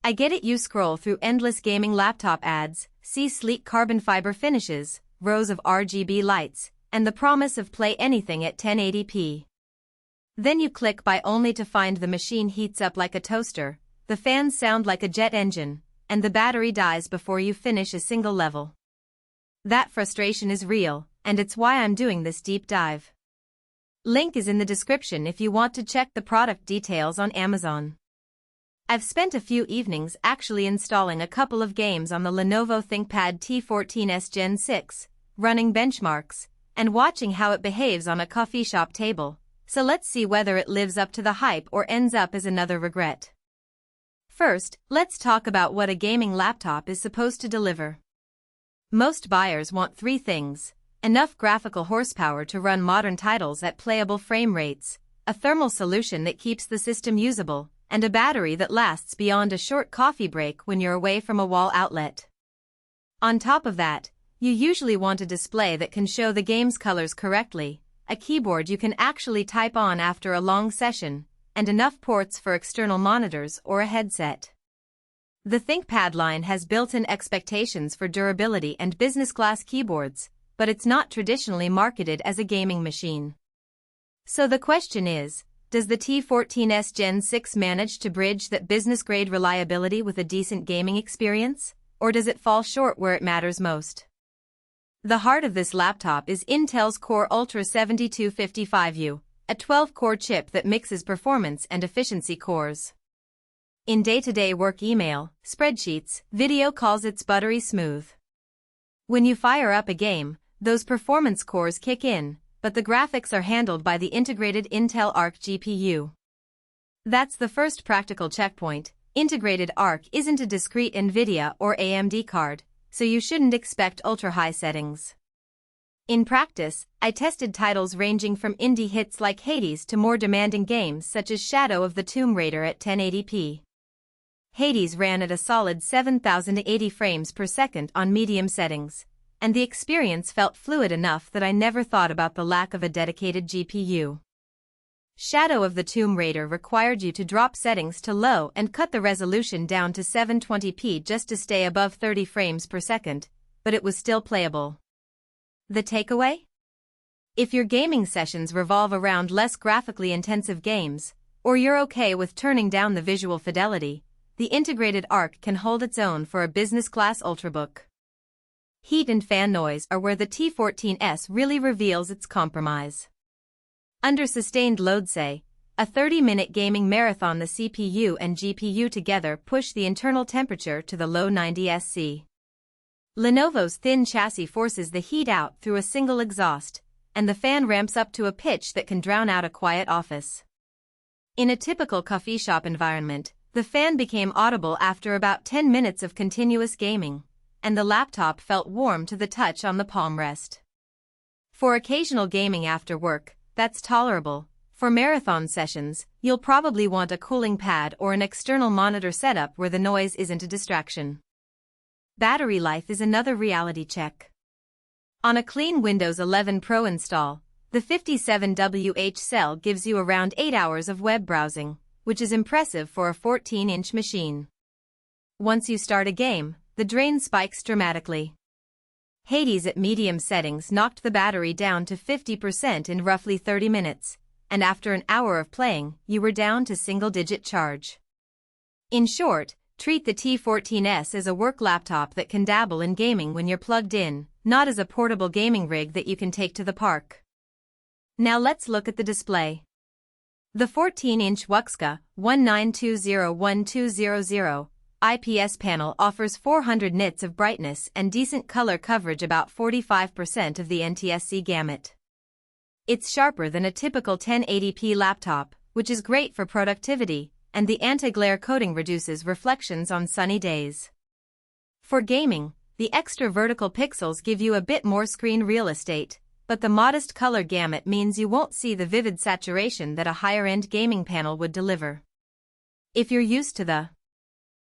I get it. You scroll through endless gaming laptop ads, see sleek carbon fiber finishes, rows of RGB lights, and the promise of play anything at 1080p. Then you click buy only to find the machine heats up like a toaster, the fans sound like a jet engine, and the battery dies before you finish a single level. That frustration is real, and it's why I'm doing this deep dive. Link is in the description if you want to check the product details on Amazon. I've spent a few evenings actually installing a couple of games on the Lenovo ThinkPad T14s Gen 6, running benchmarks, and watching how it behaves on a coffee shop table, so let's see whether it lives up to the hype or ends up as another regret. First, let's talk about what a gaming laptop is supposed to deliver. Most buyers want three things: enough graphical horsepower to run modern titles at playable frame rates, a thermal solution that keeps the system usable, and a battery that lasts beyond a short coffee break when you're away from a wall outlet. On top of that, you usually want a display that can show the game's colors correctly, a keyboard you can actually type on after a long session, and enough ports for external monitors or a headset. The ThinkPad line has built-in expectations for durability and business-class keyboards, but it's not traditionally marketed as a gaming machine. So the question is, does the T14s Gen 6 manage to bridge that business-grade reliability with a decent gaming experience, or does it fall short where it matters most? The heart of this laptop is Intel's Core Ultra 7255U, a 12-core chip that mixes performance and efficiency cores. In day-to-day work, email, spreadsheets, video calls, it's buttery smooth. When you fire up a game, those performance cores kick in, but the graphics are handled by the integrated Intel Arc GPU. That's the first practical checkpoint. Integrated Arc isn't a discrete NVIDIA or AMD card, so you shouldn't expect ultra-high settings. In practice, I tested titles ranging from indie hits like Hades to more demanding games such as Shadow of the Tomb Raider at 1080p. Hades ran at a solid 7080 frames per second on medium settings, and the experience felt fluid enough that I never thought about the lack of a dedicated GPU. Shadow of the Tomb Raider required you to drop settings to low and cut the resolution down to 720p just to stay above 30 frames per second, but it was still playable. The takeaway? If your gaming sessions revolve around less graphically intensive games, or you're okay with turning down the visual fidelity, the integrated Arc can hold its own for a business-class ultrabook. Heat and fan noise are where the T14s really reveals its compromise. Under sustained load, say, a 30-minute gaming marathon, the CPU and GPU together push the internal temperature to the low 90s C. Lenovo's thin chassis forces the heat out through a single exhaust, and the fan ramps up to a pitch that can drown out a quiet office. In a typical coffee shop environment, the fan became audible after about 10 minutes of continuous gaming, and the laptop felt warm to the touch on the palm rest. For occasional gaming after work, that's tolerable. For marathon sessions, you'll probably want a cooling pad or an external monitor setup where the noise isn't a distraction. Battery life is another reality check. On a clean Windows 11 Pro install, the 57Wh cell gives you around 8 hours of web browsing, which is impressive for a 14-inch machine. Once you start a game, the drain spikes dramatically. Hades at medium settings knocked the battery down to 50% in roughly 30 minutes, and after an hour of playing, you were down to single-digit charge. In short, treat the T14s as a work laptop that can dabble in gaming when you're plugged in, not as a portable gaming rig that you can take to the park. Now let's look at the display. The 14-inch WUXGA 19201200 IPS panel offers 400 nits of brightness and decent color coverage, about 45% of the NTSC gamut. It's sharper than a typical 1080p laptop, which is great for productivity, and the anti-glare coating reduces reflections on sunny days. For gaming, the extra vertical pixels give you a bit more screen real estate, but the modest color gamut means you won't see the vivid saturation that a higher-end gaming panel would deliver. If you're used to the